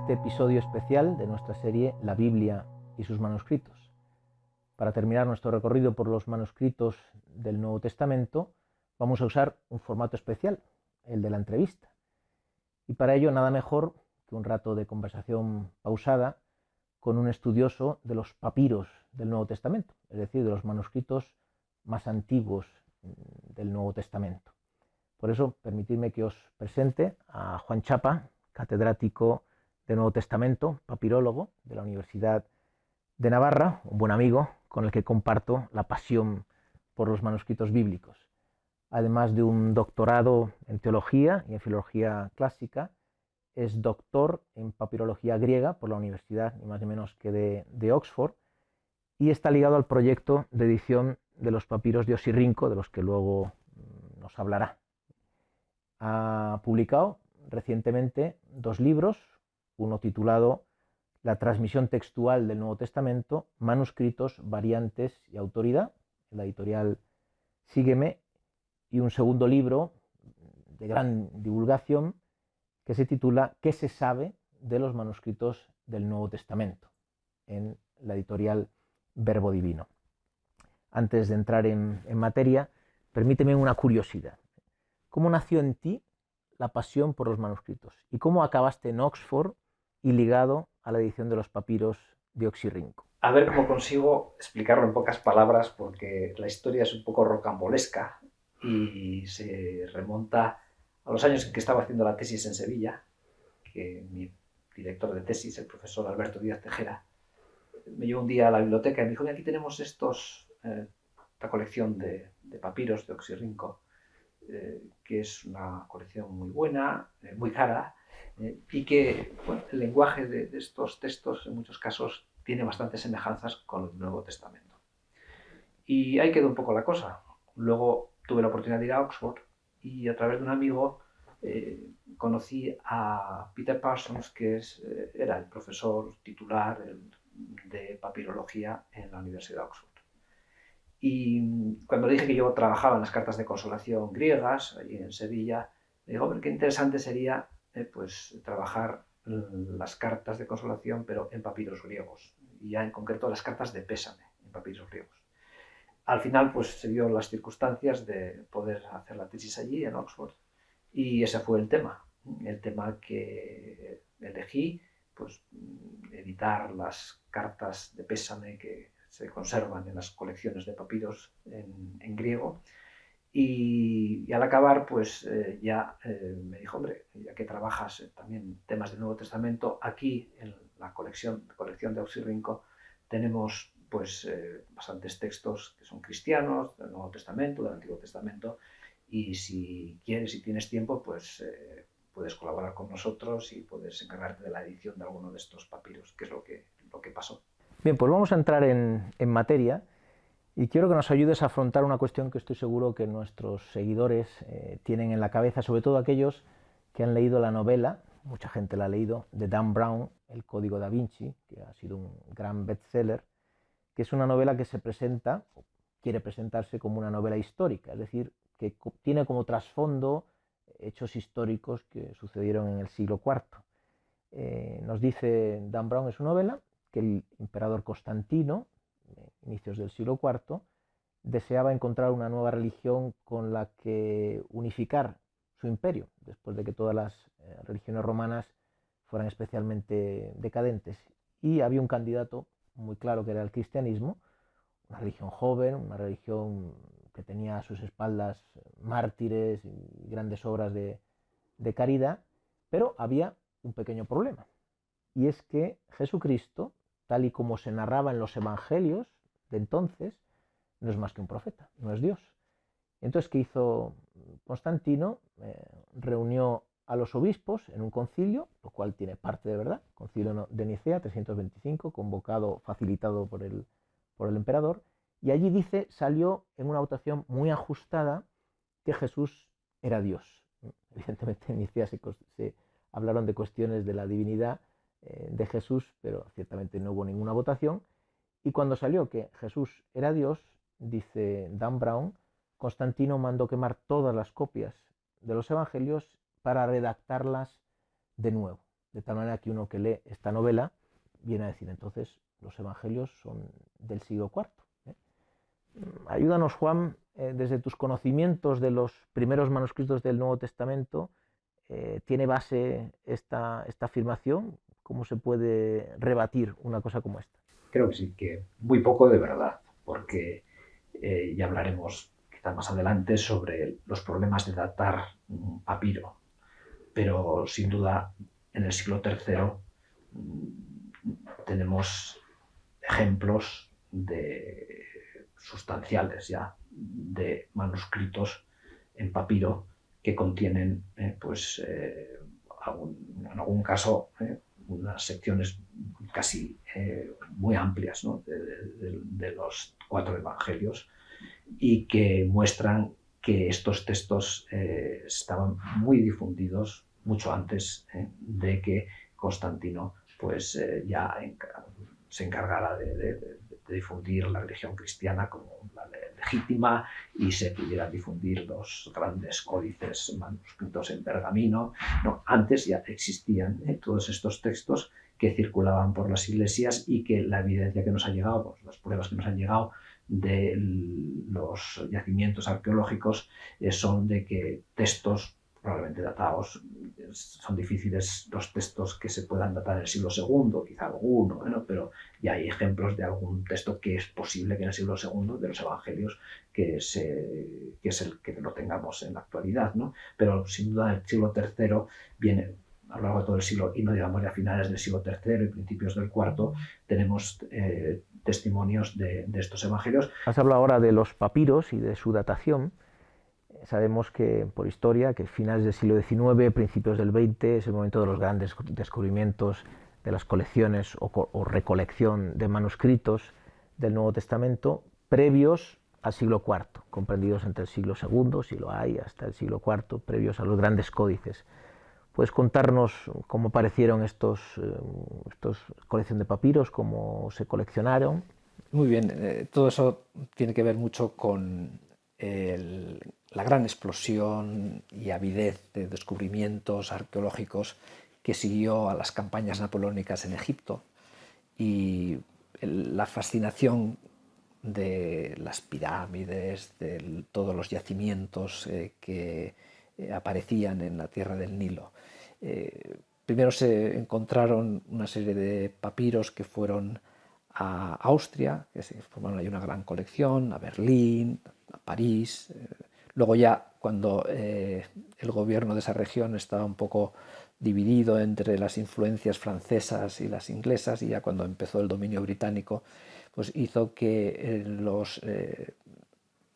este episodio especial de nuestra serie La Biblia y sus manuscritos. Para terminar nuestro recorrido por los manuscritos del Nuevo Testamento, vamos a usar un formato especial, el de la entrevista. Y para ello nada mejor que un rato de conversación pausada con un estudioso de los papiros del Nuevo Testamento, es decir, de los manuscritos más antiguos del Nuevo Testamento. Por eso, permitidme que os presente a Juan Chapa, catedrático de Nuevo Testamento, papirólogo de la Universidad de Navarra, un buen amigo con el que comparto la pasión por los manuscritos bíblicos. Además de un doctorado en teología y en filología clásica, es doctor en papirología griega por la Universidad, ni más ni menos que de Oxford, y está ligado al proyecto de edición de los papiros de Osirrinco, de los que luego nos hablará. Ha publicado recientemente 2 libros, uno titulado La transmisión textual del Nuevo Testamento, manuscritos, variantes y autoridad, en la editorial Sígueme, y un segundo libro de gran divulgación que se titula ¿Qué se sabe de los manuscritos del Nuevo Testamento?, en la editorial Verbo Divino. Antes de entrar en materia, permíteme una curiosidad. ¿Cómo nació en ti la pasión por los manuscritos? ¿Y cómo acabaste en Oxford y ligado a la edición de los papiros de Osirrinco? A ver cómo consigo explicarlo en pocas palabras, porque la historia es un poco rocambolesca y se remonta a los años en que estaba haciendo la tesis en Sevilla, que mi director de tesis, el profesor Alberto Díaz Tejera, me llevó un día a la biblioteca y me dijo: aquí tenemos esta colección de papiros de Osirrinco, que es una colección muy buena, muy cara, y que el lenguaje de estos textos en muchos casos tiene bastantes semejanzas con el Nuevo Testamento. Y ahí quedó un poco la cosa. Luego tuve la oportunidad de ir a Oxford y a través de un amigo conocí a Peter Parsons, que era el profesor titular de papirología en la Universidad de Oxford. Y cuando le dije que yo trabajaba en las cartas de consolación griegas, allí en Sevilla, me dijo: hombre, qué interesante sería pues trabajar las cartas de consolación, pero en papiros griegos, y ya en concreto las cartas de pésame en papiros griegos. Al final, pues se dio las circunstancias de poder hacer la tesis allí, en Oxford, y ese fue el tema que elegí, pues editar las cartas de pésame que se conservan en las colecciones de papiros en griego. Y al acabar, pues me dijo: hombre, ya que trabajas también temas del Nuevo Testamento, aquí en la colección de Osirrinco tenemos pues bastantes textos que son cristianos, del Nuevo Testamento, del Antiguo Testamento, y si quieres y tienes tiempo, pues puedes colaborar con nosotros y puedes encargarte de la edición de alguno de estos papiros, que es lo que pasó. Bien, pues vamos a entrar en materia. Y quiero que nos ayudes a afrontar una cuestión que estoy seguro que nuestros seguidores tienen en la cabeza, sobre todo aquellos que han leído la novela, mucha gente la ha leído, de Dan Brown, El Código Da Vinci, que ha sido un gran bestseller, que es una novela que se presenta, o quiere presentarse como una novela histórica, es decir, que tiene como trasfondo hechos históricos que sucedieron en el siglo IV. Nos dice Dan Brown en su novela que el emperador Constantino, inicios del siglo IV, deseaba encontrar una nueva religión con la que unificar su imperio, después de que todas las religiones romanas fueran especialmente decadentes. Y había un candidato muy claro, que era el cristianismo, una religión joven, una religión que tenía a sus espaldas mártires y grandes obras de caridad, pero había un pequeño problema, y es que Jesucristo, tal y como se narraba en los evangelios de entonces, no es más que un profeta, no es Dios. Entonces, ¿qué hizo Constantino? Reunió a los obispos en un concilio, lo cual tiene parte de verdad, concilio de Nicea 325, convocado, facilitado por el emperador, y allí salió en una votación muy ajustada que Jesús era Dios. Evidentemente en Nicea se hablaron de cuestiones de la divinidad de Jesús, pero ciertamente no hubo ninguna votación. Y cuando salió que Jesús era Dios, dice Dan Brown, Constantino mandó quemar todas las copias de los evangelios para redactarlas de nuevo. De tal manera que uno que lee esta novela viene a decir, entonces, los evangelios son del siglo IV. Ayúdanos, Juan, desde tus conocimientos de los primeros manuscritos del Nuevo Testamento, ¿tiene base esta afirmación? ¿Cómo se puede rebatir una cosa como esta? Creo que sí, que muy poco de verdad, porque ya hablaremos quizá más adelante sobre los problemas de datar un papiro, pero sin duda en el siglo III tenemos ejemplos sustanciales ya de manuscritos en papiro que contienen, en algún caso, unas secciones casi muy amplias, ¿no?, de los 4 evangelios, y que muestran que estos textos estaban muy difundidos mucho antes de que Constantino ya se encargara de difundir la religión cristiana como la legítima, y se pudieran difundir los grandes códices manuscritos en pergamino. No, antes ya existían todos estos textos que circulaban por las iglesias, y que la evidencia que nos ha llegado, pues, las pruebas que nos han llegado de los yacimientos arqueológicos son de que textos probablemente datados, son difíciles los textos que se puedan datar en el siglo II, quizá alguno, ¿no?, pero ya hay ejemplos de algún texto que es posible que en el siglo II, de los evangelios, que es el que lo tengamos en la actualidad, ¿no? Pero sin duda el siglo III viene a lo largo de todo el siglo, y no digamos ya a finales del siglo III y principios del IV, tenemos testimonios de estos evangelios. Has hablado ahora de los papiros y de su datación. Sabemos que por historia que finales del siglo XIX, principios del XX, es el momento de los grandes descubrimientos de las colecciones o recolección de manuscritos del Nuevo Testamento previos al siglo IV, comprendidos entre el siglo II, si lo hay, hasta el siglo IV, previos a los grandes códices. ¿Puedes contarnos cómo aparecieron estos colección de papiros, cómo se coleccionaron? Muy bien, todo eso tiene que ver mucho con la gran explosión y avidez de descubrimientos arqueológicos que siguió a las campañas napoleónicas en Egipto, y la fascinación de las pirámides, de todos los yacimientos que aparecían en la tierra del Nilo. Primero se encontraron una serie de papiros que fueron a Austria, que se formaron ahí una gran colección, a Berlín, a París. Luego ya, cuando el gobierno de esa región estaba un poco dividido entre las influencias francesas y las inglesas, y ya cuando empezó el dominio británico, pues hizo que los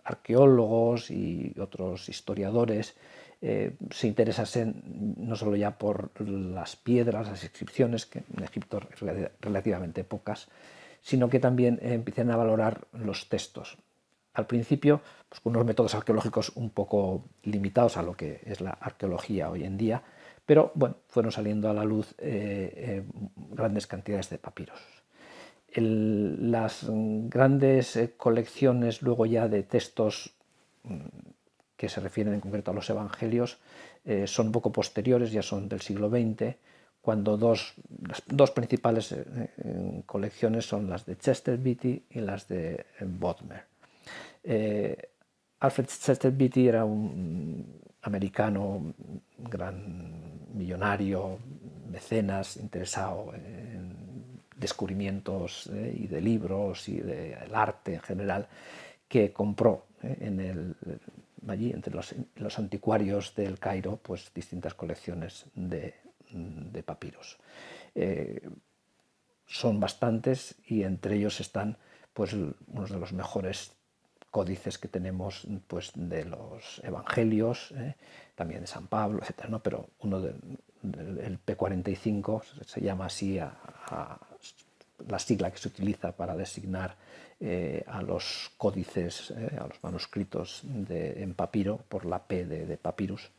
arqueólogos y otros historiadores se interesasen no solo ya por las piedras, las inscripciones, que en Egipto relativamente pocas, sino que también empiezan a valorar los textos. Al principio, pues con unos métodos arqueológicos un poco limitados a lo que es la arqueología hoy en día, pero bueno, fueron saliendo a la luz grandes cantidades de papiros. Las grandes colecciones luego ya de textos que se refieren en concreto a los evangelios son un poco posteriores, ya son del siglo XX, cuando las dos principales colecciones son las de Chester Beatty y las de Bodmer. Alfred Chester Beatty era un americano, gran millonario, mecenas, interesado en descubrimientos y de libros y del arte en general, que compró allí entre los anticuarios del Cairo pues distintas colecciones de papiros. Son bastantes, y entre ellos están pues unos de los mejores códices que tenemos pues de los evangelios, también de San Pablo, etc., ¿no? Pero uno el P45 se llama así a la sigla que se utiliza para designar a los códices, a los manuscritos en papiro, por la P de papyrus.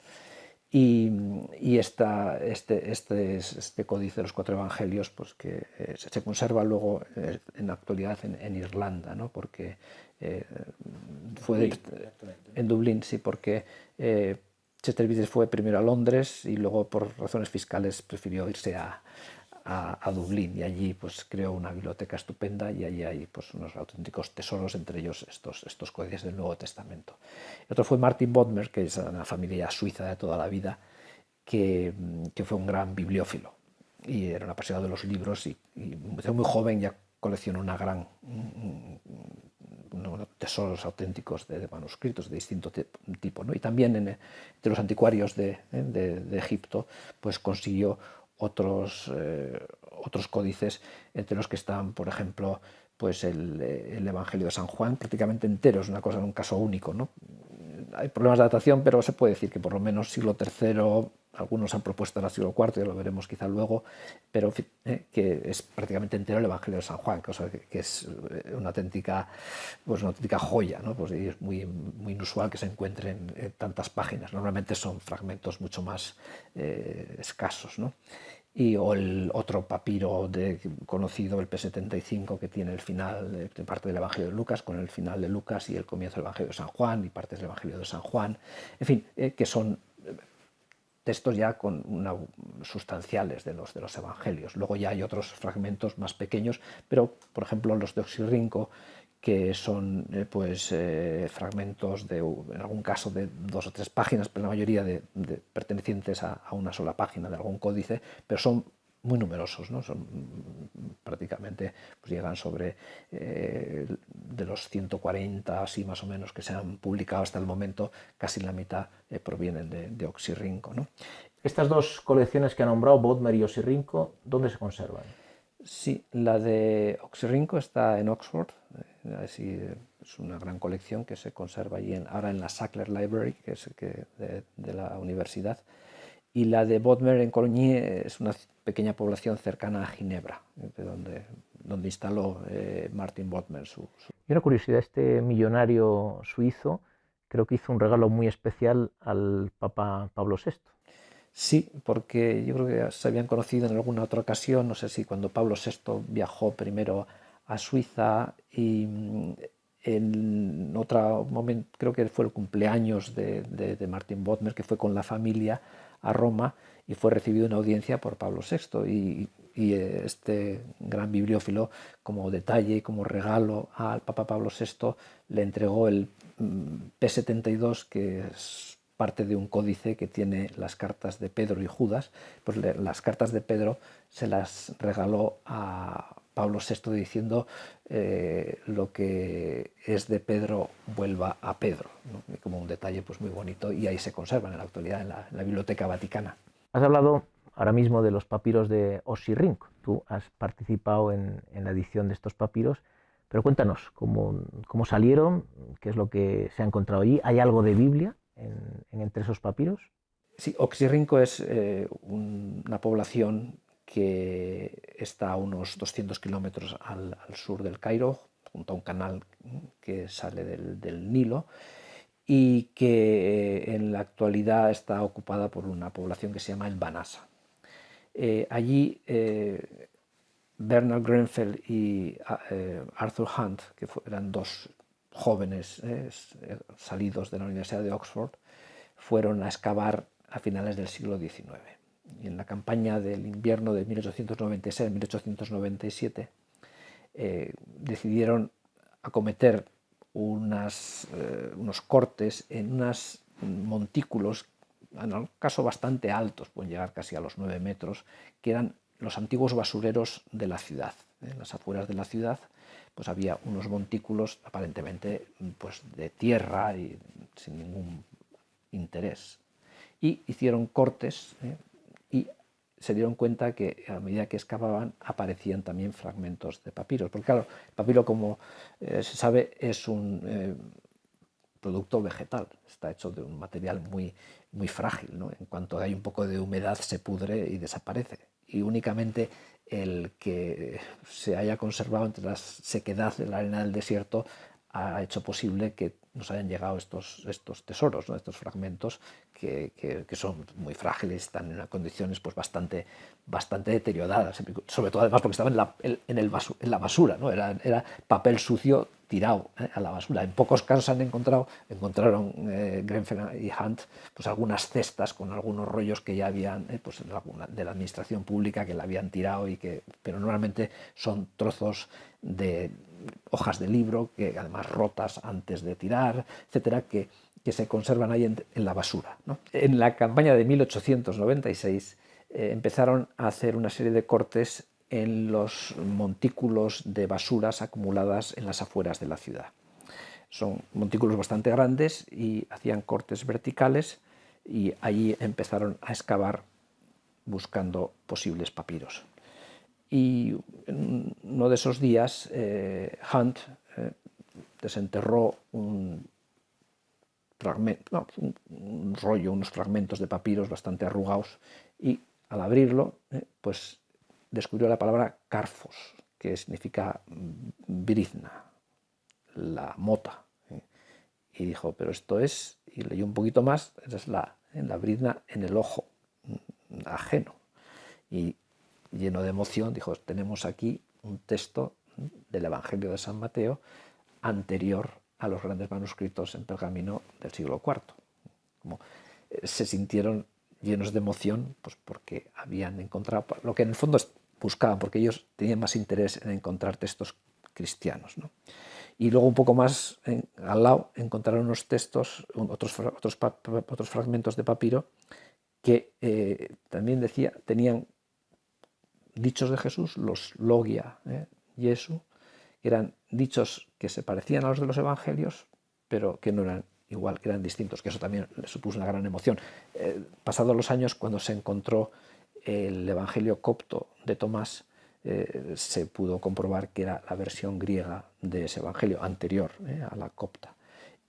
Y este códice de los 4 evangelios, pues que se conserva luego en la actualidad en Irlanda, ¿no? Porque fue en Dublín, sí, porque Chester Beatty fue primero a Londres y luego por razones fiscales prefirió irse a Dublín, y allí pues creó una biblioteca estupenda, y allí hay pues unos auténticos tesoros, entre ellos estos códices del Nuevo Testamento. El otro fue Martin Bodmer, que es una familia suiza de toda la vida, que fue un gran bibliófilo y era un apasionado de los libros, y desde muy joven ya coleccionó unos tesoros auténticos de manuscritos de distinto tipo, ¿no? Y también entre los anticuarios de Egipto pues consiguió otros códices, entre los que están, por ejemplo, pues el Evangelio de San Juan prácticamente entero. Es un caso único, ¿no? Hay problemas de datación, pero se puede decir que por lo menos siglo III, algunos han propuesto el siglo IV, ya lo veremos quizá luego, pero que es prácticamente entero el Evangelio de San Juan, cosa que es una auténtica joya, ¿no? Pues es muy inusual que se encuentren en tantas páginas. Normalmente son fragmentos mucho más escasos, ¿no? O el otro papiro conocido, el P75, que tiene el final de parte del Evangelio de Lucas, con el final de Lucas y el comienzo del Evangelio de San Juan y partes del Evangelio de San Juan, en fin, que son textos ya sustanciales de los evangelios. Luego ya hay otros fragmentos más pequeños, pero por ejemplo los de Oxirrinco, que son fragmentos en algún caso de 2 o 3 páginas, pero la mayoría pertenecientes a una sola página de algún códice, pero son muy numerosos, ¿no? Son prácticamente, pues llegan sobre de los 140 así más o menos que se han publicado hasta el momento, casi la mitad provienen de Oxirrinco, ¿no? Estas dos colecciones que ha nombrado, Bodmer y Oxirrinco, ¿dónde se conservan? Sí, la de Oxirrinco está en Oxford, es una gran colección que se conserva allí ahora en la Sackler Library, que es de la universidad, y la de Bodmer en Coligny es una pequeña población cercana a Ginebra, donde instaló Martin Bodmer Y una curiosidad, este millonario suizo creo que hizo un regalo muy especial al Papa Pablo VI. Sí, porque yo creo que se habían conocido en alguna otra ocasión, no sé si cuando Pablo VI viajó primero a Suiza, y en otro momento, creo que fue el cumpleaños de Martin Bodmer, que fue con la familia a Roma y fue recibido en audiencia por Pablo VI, y este gran bibliófilo, como detalle, como regalo al Papa Pablo VI, le entregó el P72, que es parte de un códice que tiene las cartas de Pedro y Judas. Pues las cartas de Pedro se las regaló a Pablo VI diciendo lo que es de Pedro vuelva a Pedro, ¿no? Como un detalle pues muy bonito, y ahí se conservan en la actualidad en la Biblioteca Vaticana. Has hablado ahora mismo de los papiros de Oxirrinco. Tú has participado en la edición de estos papiros, pero cuéntanos cómo salieron, qué es lo que se ha encontrado allí. ¿Hay algo de Biblia entre esos papiros? Sí, Oxirrinco es una población que está a unos 200 kilómetros al sur del Cairo, junto a un canal que sale del Nilo, y que en la actualidad está ocupada por una población que se llama el Banasa. Allí Bernard Grenfell y Arthur Hunt, que eran 2 jóvenes salidos de la Universidad de Oxford, fueron a excavar a finales del siglo XIX. Y en la campaña del invierno de 1896-1897 decidieron acometer unos cortes en unos montículos, en el caso bastante altos, pueden llegar casi a los 9 metros, que eran los antiguos basureros de la ciudad. En las afueras de la ciudad pues había unos montículos aparentemente pues de tierra y sin ningún interés. Y hicieron cortes y se dieron cuenta que a medida que excavaban aparecían también fragmentos de papiros. Porque claro, el papiro, como se sabe, es un producto vegetal, está hecho de un material muy frágil, ¿no? En cuanto hay un poco de humedad se pudre y desaparece. Y únicamente el que se haya conservado entre la sequedad de la arena del desierto ha hecho posible que nos hayan llegado estos tesoros, ¿no? Estos fragmentos que son muy frágiles, están en unas condiciones pues bastante deterioradas, sobre todo además porque estaban en la basura, ¿no? Era papel sucio tirado a la basura. En pocos casos encontraron Grenfell y Hunt pues algunas cestas con algunos rollos que ya habían pues, de la administración pública que la habían tirado, pero normalmente son trozos de hojas de libro que además rotas antes de tirar, etcétera, que se conservan ahí en la basura, ¿no? En la campaña de 1896 empezaron a hacer una serie de cortes en los montículos de basuras acumuladas en las afueras de la ciudad. Son montículos bastante grandes y hacían cortes verticales, y allí empezaron a excavar buscando posibles papiros. Y en uno de esos días Hunt desenterró un rollo, unos fragmentos de papiros bastante arrugados, y al abrirlo pues descubrió la palabra Carfos, que significa brizna, la mota. Y dijo, pero esto es, y leyó un poquito más, es la brizna en el ojo ajeno. Y lleno de emoción dijo, tenemos aquí un texto del Evangelio de San Mateo anterior a los grandes manuscritos en pergamino del siglo IV. Como se sintieron llenos de emoción, pues porque habían encontrado lo que en el fondo buscaban, porque ellos tenían más interés en encontrar textos cristianos, ¿no? Y luego un poco más al lado encontraron unos textos, otros fragmentos de papiro que también tenían dichos de Jesús, los logia Jesu, que eran dichos que se parecían a los de los evangelios, pero que no eran igual, que eran distintos, que eso también le supuso una gran emoción. Pasados los años, cuando se encontró el evangelio copto de Tomás, se pudo comprobar que era la versión griega de ese evangelio anterior a la copta,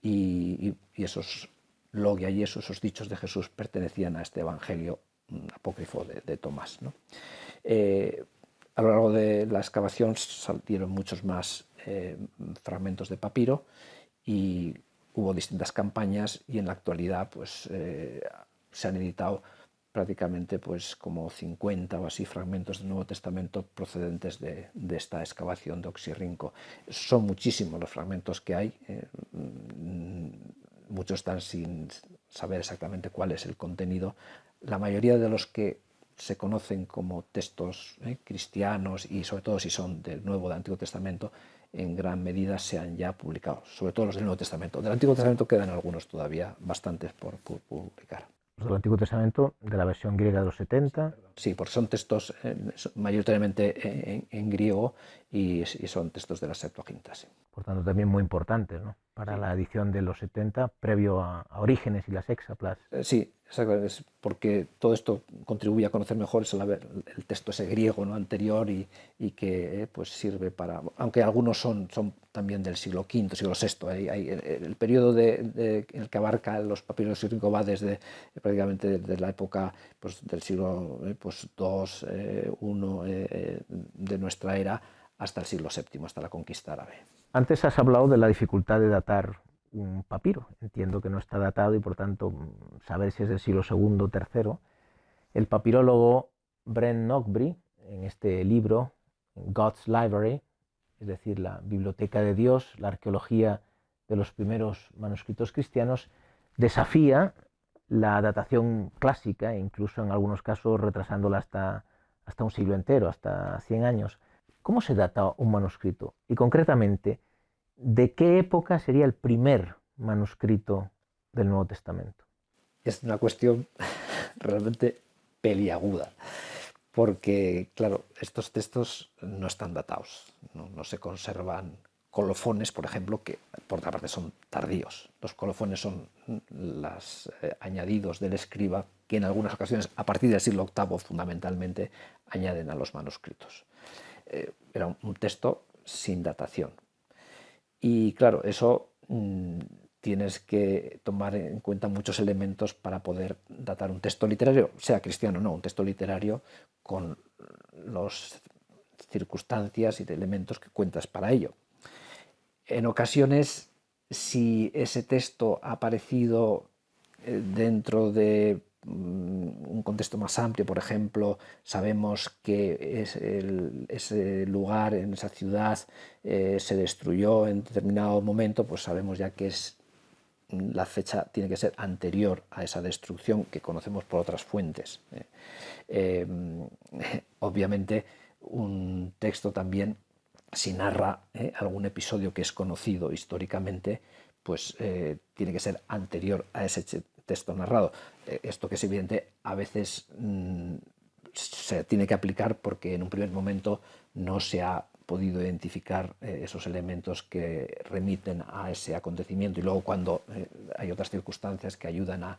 y esos logia Jesu, esos dichos de Jesús, pertenecían a este evangelio apócrifo de Tomás, ¿no? A lo largo de la excavación salieron muchos más fragmentos de papiro, y hubo distintas campañas, y en la actualidad pues, se han editado prácticamente pues, como 50 o así fragmentos del Nuevo Testamento procedentes de esta excavación de Oxirrinco. Son muchísimos los fragmentos que hay, muchos están sin saber exactamente cuál es el contenido. La mayoría de los que se conocen como textos cristianos, y sobre todo si son del Nuevo o del Antiguo Testamento, en gran medida se han ya publicado, sobre todo los del Nuevo Testamento. Del Antiguo Testamento quedan algunos todavía, bastantes por publicar. Los del Antiguo Testamento, de la versión griega de los 70. Sí, porque son textos mayoritariamente en griego, y son textos de la Septuaginta. Sí. Por tanto, también muy importantes, ¿no? Para la edición de los 70, previo a Orígenes y las Hexaplas. Sí, exacto, es porque todo esto contribuye a conocer mejor el texto ese griego, ¿no? Anterior, y que pues sirve para, aunque algunos son también del siglo V, siglo VI. El periodo en el que abarca los papiros de Oxirrinco va prácticamente desde la época pues, del siglo pues, II, I de nuestra era, hasta el siglo VII, hasta la conquista árabe. Antes has hablado de la dificultad de datar un papiro. Entiendo que no está datado y por tanto saber si es del siglo II o III. El papirólogo Brent Knockbree, en este libro, God's Library, es decir, la Biblioteca de Dios, la arqueología de los primeros manuscritos cristianos, desafía la datación clásica, e incluso en algunos casos retrasándola hasta un siglo entero, hasta 100 años. ¿Cómo se data un manuscrito? Y concretamente, ¿de qué época sería el primer manuscrito del Nuevo Testamento? Es una cuestión realmente peliaguda, porque, claro, estos textos no están datados, no se conservan colofones, por ejemplo, que por otra parte son tardíos. Los colofones son los añadidos del escriba, que en algunas ocasiones, a partir del siglo VIII, fundamentalmente, añaden a los manuscritos. Era un texto sin datación. Y claro, eso tienes que tomar en cuenta muchos elementos para poder datar un texto literario, sea cristiano o no, un texto literario con las circunstancias y de elementos que cuentas para ello. En ocasiones, si ese texto ha aparecido dentro de un contexto más amplio, por ejemplo, sabemos que ese lugar, en esa ciudad, se destruyó en determinado momento, pues sabemos ya que la fecha tiene que ser anterior a esa destrucción que conocemos por otras fuentes. Obviamente, un texto también, si narra algún episodio que es conocido históricamente, pues tiene que ser anterior a ese texto narrado. Esto, que es evidente, a veces se tiene que aplicar porque en un primer momento no se ha podido identificar esos elementos que remiten a ese acontecimiento, y luego cuando hay otras circunstancias que ayudan a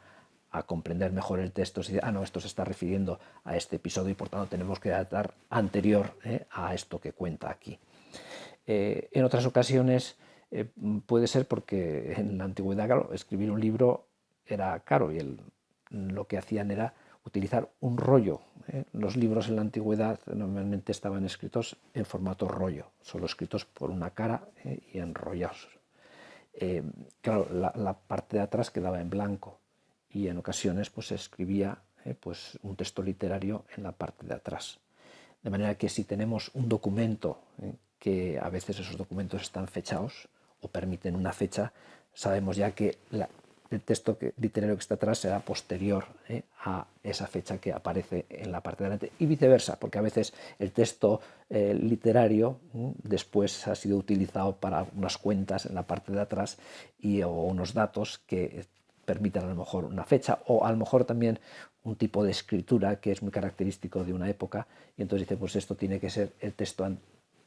comprender mejor el texto, se dice, no, esto se está refiriendo a este episodio y por tanto tenemos que datar anterior a esto que cuenta aquí. En otras ocasiones puede ser porque en la antigüedad, claro, escribir un libro era caro y lo que hacían era utilizar un rollo. Los libros en la antigüedad normalmente estaban escritos en formato rollo, solo escritos por una cara y enrollados. Claro, la parte de atrás quedaba en blanco y en ocasiones pues, se escribía pues, un texto literario en la parte de atrás. De manera que si tenemos un documento, que a veces esos documentos están fechados o permiten una fecha, sabemos ya que el texto literario que está atrás será posterior a esa fecha que aparece en la parte de delante, y viceversa, porque a veces el texto literario después ha sido utilizado para unas cuentas en la parte de atrás o unos datos que permitan a lo mejor una fecha, o a lo mejor también un tipo de escritura que es muy característico de una época, y entonces dice, pues esto tiene que ser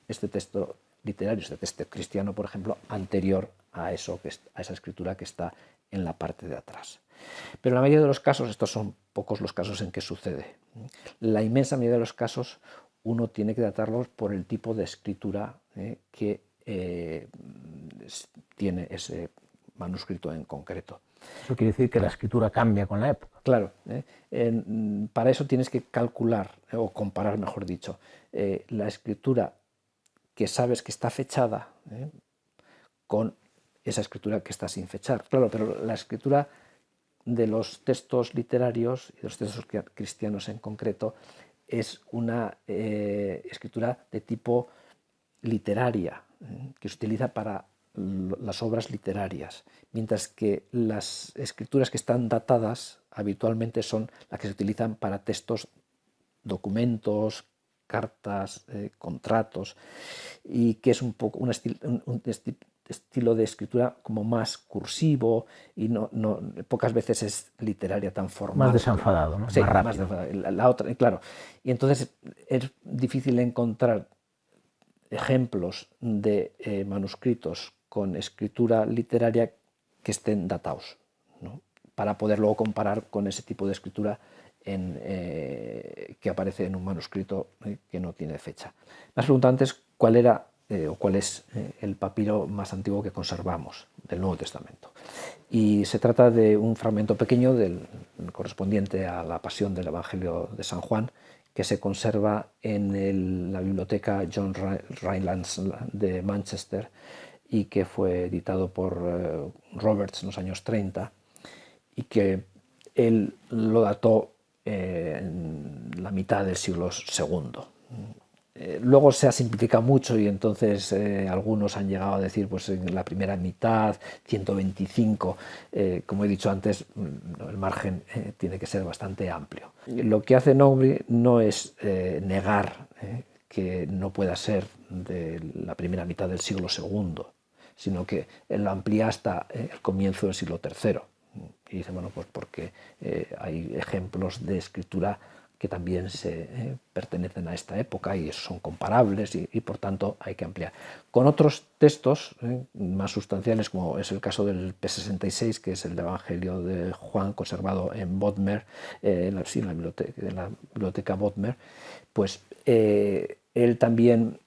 este texto literario, este texto cristiano, por ejemplo, anterior a esa escritura que está en la parte de atrás. Pero en la mayoría de los casos, estos son pocos los casos en que sucede. La inmensa mayoría de los casos uno tiene que datarlos por el tipo de escritura que tiene ese manuscrito en concreto. Eso quiere decir que la escritura cambia con la época. Claro, para eso tienes que calcular, o comparar, mejor dicho, la escritura que sabes que está fechada con esa escritura que está sin fechar. Claro, pero la escritura de los textos literarios y de los textos cristianos en concreto es una escritura de tipo literaria, que se utiliza para las obras literarias, mientras que las escrituras que están datadas habitualmente son las que se utilizan para textos, documentos, cartas, contratos, y que es un poco un estilo de escritura como más cursivo y pocas veces es literaria tan formal. Más desenfadado, ¿no? Sí, más rápido. Más desenfadado. La otra, claro. Y entonces es difícil encontrar ejemplos de manuscritos con escritura literaria que estén datados, ¿no? Para poder luego comparar con ese tipo de escritura que aparece en un manuscrito que no tiene fecha. Me has preguntado antes cuál es el papiro más antiguo que conservamos del Nuevo Testamento. Y se trata de un fragmento pequeño correspondiente a la Pasión del Evangelio de San Juan, que se conserva en la biblioteca John Rylands de Manchester y que fue editado por Roberts en los años 30, y que él lo dató en la mitad del siglo II. Luego se ha simplificado mucho y entonces algunos han llegado a decir pues en la primera mitad, 125, como he dicho antes, el margen tiene que ser bastante amplio. Lo que hace Knowby no es negar que no pueda ser de la primera mitad del siglo II, sino que lo amplía hasta el comienzo del siglo III. Y dice, bueno, pues porque hay ejemplos de escritura que también se pertenecen a esta época y son comparables y por tanto hay que ampliar. Con otros textos más sustanciales, como es el caso del P66, que es el Evangelio de Juan, conservado en Bodmer, en la biblioteca Bodmer, pues él también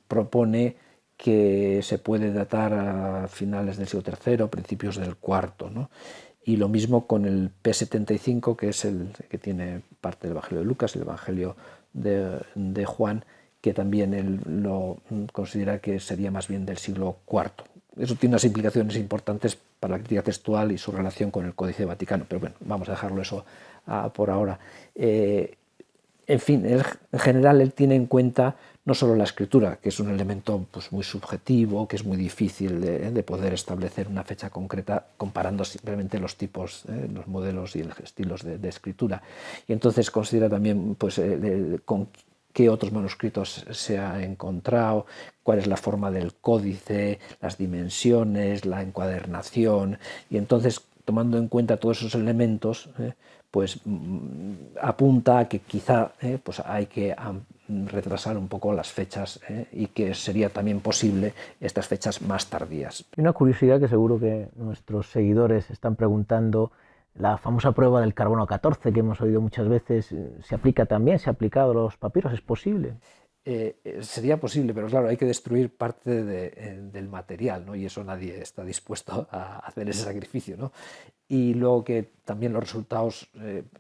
propone que se puede datar a finales del siglo III, principios del IV, ¿no? Y lo mismo con el P75, que es el que tiene parte del Evangelio de Lucas, el Evangelio de Juan, que también él lo considera que sería más bien del siglo IV. eso tiene unas implicaciones importantes para la crítica textual y su relación con el Códice Vaticano, pero bueno, vamos a dejarlo eso por ahora. En fin, en general él tiene en cuenta no solo la escritura, que es un elemento pues, muy subjetivo, que es muy difícil de poder establecer una fecha concreta comparando simplemente los tipos, los modelos y los estilos de escritura. Y entonces considera también pues, con qué otros manuscritos se ha encontrado, cuál es la forma del códice, las dimensiones, la encuadernación, y entonces, tomando en cuenta todos esos elementos, pues apunta a que quizá pues hay que retrasar un poco las fechas y que sería también posible estas fechas más tardías. Y una curiosidad que seguro que nuestros seguidores están preguntando: la famosa prueba del carbono 14 que hemos oído muchas veces, ¿se aplica también? ¿Se ha aplicado a los papiros? ¿Es posible? Sería posible, pero claro, hay que destruir parte del material, ¿no? Y eso nadie está dispuesto a hacer ese sacrificio, ¿no? Y luego que también los resultados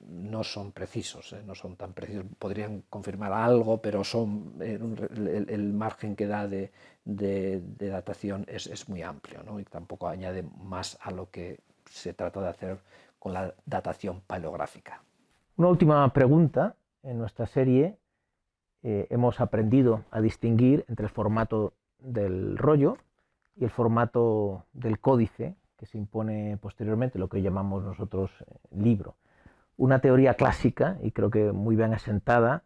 no son precisos, no son tan precisos, podrían confirmar algo, pero son el margen que da de datación es muy amplio, ¿no? Y tampoco añade más a lo que se trata de hacer con la datación paleográfica. Una última pregunta. En nuestra serie hemos aprendido a distinguir entre el formato del rollo y el formato del códice, que se impone posteriormente, lo que llamamos nosotros libro. Una teoría clásica, y creo que muy bien asentada,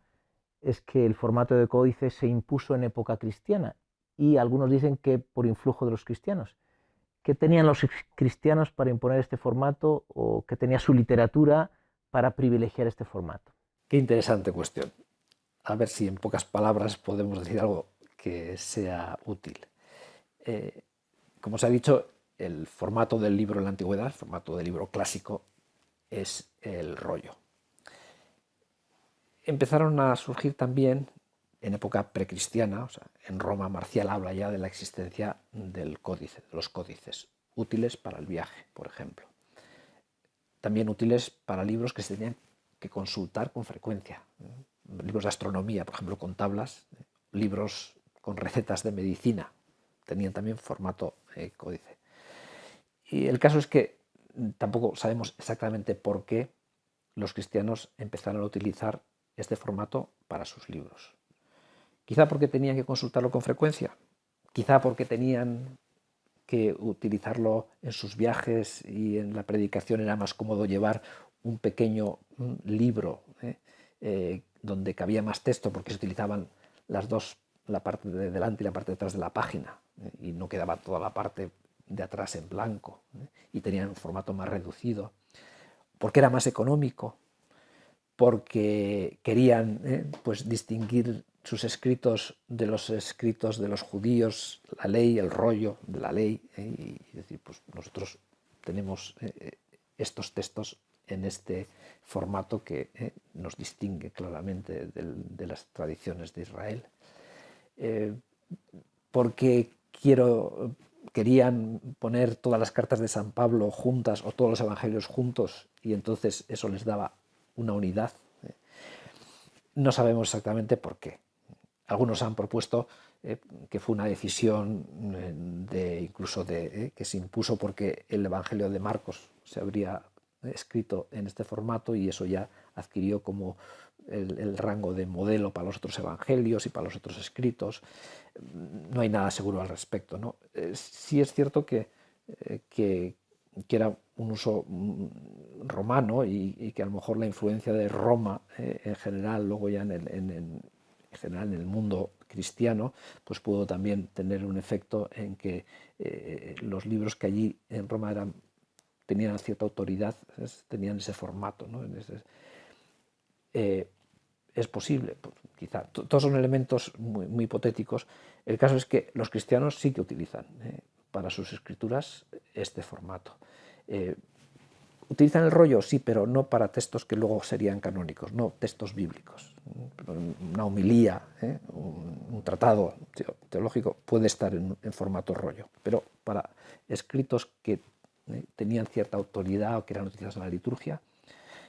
es que el formato de códice se impuso en época cristiana, y algunos dicen que por influjo de los cristianos. ¿Qué tenían los cristianos para imponer este formato, o qué tenía su literatura para privilegiar este formato? Qué interesante cuestión. A ver si en pocas palabras podemos decir algo que sea útil. Como se ha dicho, el formato del libro en la antigüedad, el formato del libro clásico, es el rollo. Empezaron a surgir también en época precristiana, o sea, en Roma Marcial habla ya de la existencia del códice, de los códices, útiles para el viaje, por ejemplo. También útiles para libros que se tenían que consultar con frecuencia. Libros de astronomía, por ejemplo, con tablas, libros con recetas de medicina, tenían también formato códice. Y el caso es que tampoco sabemos exactamente por qué los cristianos empezaron a utilizar este formato para sus libros. Quizá porque tenían que consultarlo con frecuencia, quizá porque tenían que utilizarlo en sus viajes y en la predicación era más cómodo llevar un pequeño libro donde cabía más texto, porque se utilizaban las dos, la parte de delante y la parte de atrás de la página, y no quedaba toda la parte de atrás en blanco, y tenían un formato más reducido, porque era más económico, porque querían pues distinguir sus escritos de los escritos de los judíos, la ley, el rollo de la ley, y decir, pues nosotros tenemos estos textos en este formato que nos distingue claramente de las tradiciones de Israel. Porque querían poner todas las cartas de San Pablo juntas o todos los evangelios juntos, y entonces eso les daba una unidad. No sabemos exactamente por qué. Algunos han propuesto que fue una decisión incluso que se impuso porque el Evangelio de Marcos se habría escrito en este formato y eso ya adquirió como el rango de modelo para los otros evangelios y para los otros escritos. No hay nada seguro al respecto, ¿no? Sí es cierto que era un uso romano y que a lo mejor la influencia de Roma en general, luego ya en general en el mundo cristiano, pues pudo también tener un efecto en que los libros que allí en Roma tenían cierta autoridad, tenían ese formato, ¿no? Es posible, pues, quizá. Todos son elementos muy hipotéticos. El caso es que los cristianos sí que utilizan para sus escrituras este formato. ¿Utilizan el rollo? Sí, pero no para textos que luego serían canónicos, no textos bíblicos. Una homilía, un tratado teológico puede estar en formato rollo, pero para escritos que tenían cierta autoridad o que eran utilizados en la liturgia,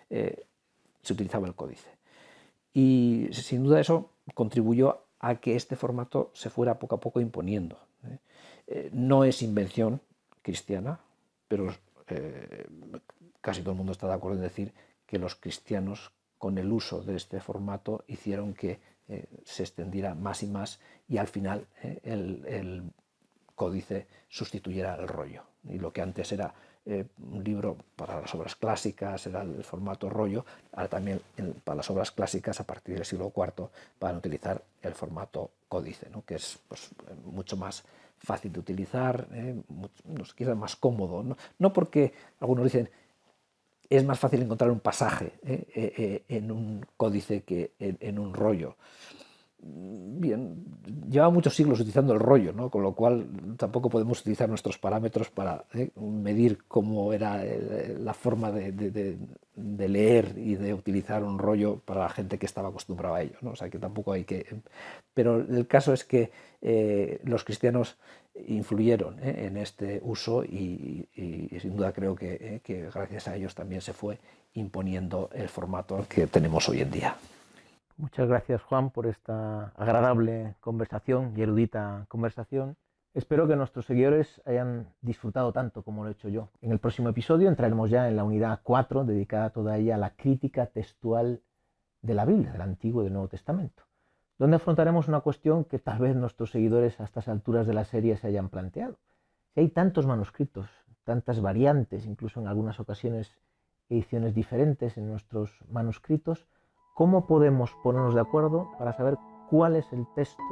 se utilizaba el códice. Y sin duda eso contribuyó a que este formato se fuera poco a poco imponiendo. No es invención cristiana, pero casi todo el mundo está de acuerdo en decir que los cristianos, con el uso de este formato, hicieron que se extendiera más y más, y al final el códice sustituyera el rollo. Y lo que antes era un libro para las obras clásicas, era el formato rollo, ahora también para las obras clásicas, a partir del siglo IV, van a utilizar el formato códice, ¿no? Que es pues, mucho más fácil de utilizar, quizás más cómodo. No porque algunos dicen es más fácil encontrar un pasaje en un códice que en un rollo. Bien, lleva muchos siglos utilizando el rollo, ¿no? Con lo cual tampoco podemos utilizar nuestros parámetros para medir cómo era la forma de leer y de utilizar un rollo para la gente que estaba acostumbrada a ello, ¿no? O sea que tampoco hay que... Pero el caso es que los cristianos influyeron en este uso y sin duda creo que gracias a ellos también se fue imponiendo el formato que tenemos hoy en día. Muchas gracias, Juan, por esta agradable conversación y erudita conversación. Espero que nuestros seguidores hayan disfrutado tanto como lo he hecho yo. En el próximo episodio entraremos ya en la unidad 4, dedicada toda ella a la crítica textual de la Biblia, del Antiguo y del Nuevo Testamento, donde afrontaremos una cuestión que tal vez nuestros seguidores a estas alturas de la serie se hayan planteado. Si hay tantos manuscritos, tantas variantes, incluso en algunas ocasiones ediciones diferentes en nuestros manuscritos, ¿cómo podemos ponernos de acuerdo para saber cuál es el texto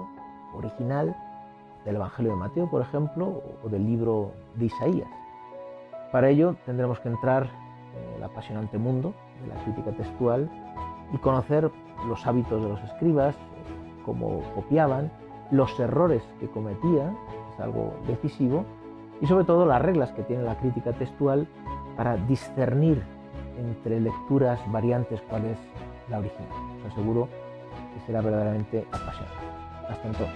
original del Evangelio de Mateo, por ejemplo, o del libro de Isaías? Para ello tendremos que entrar en el apasionante mundo de la crítica textual y conocer los hábitos de los escribas, cómo copiaban, los errores que cometían, es algo decisivo, y sobre todo las reglas que tiene la crítica textual para discernir entre lecturas variantes cuál es la original. Os aseguro que será verdaderamente apasionante. Hasta entonces.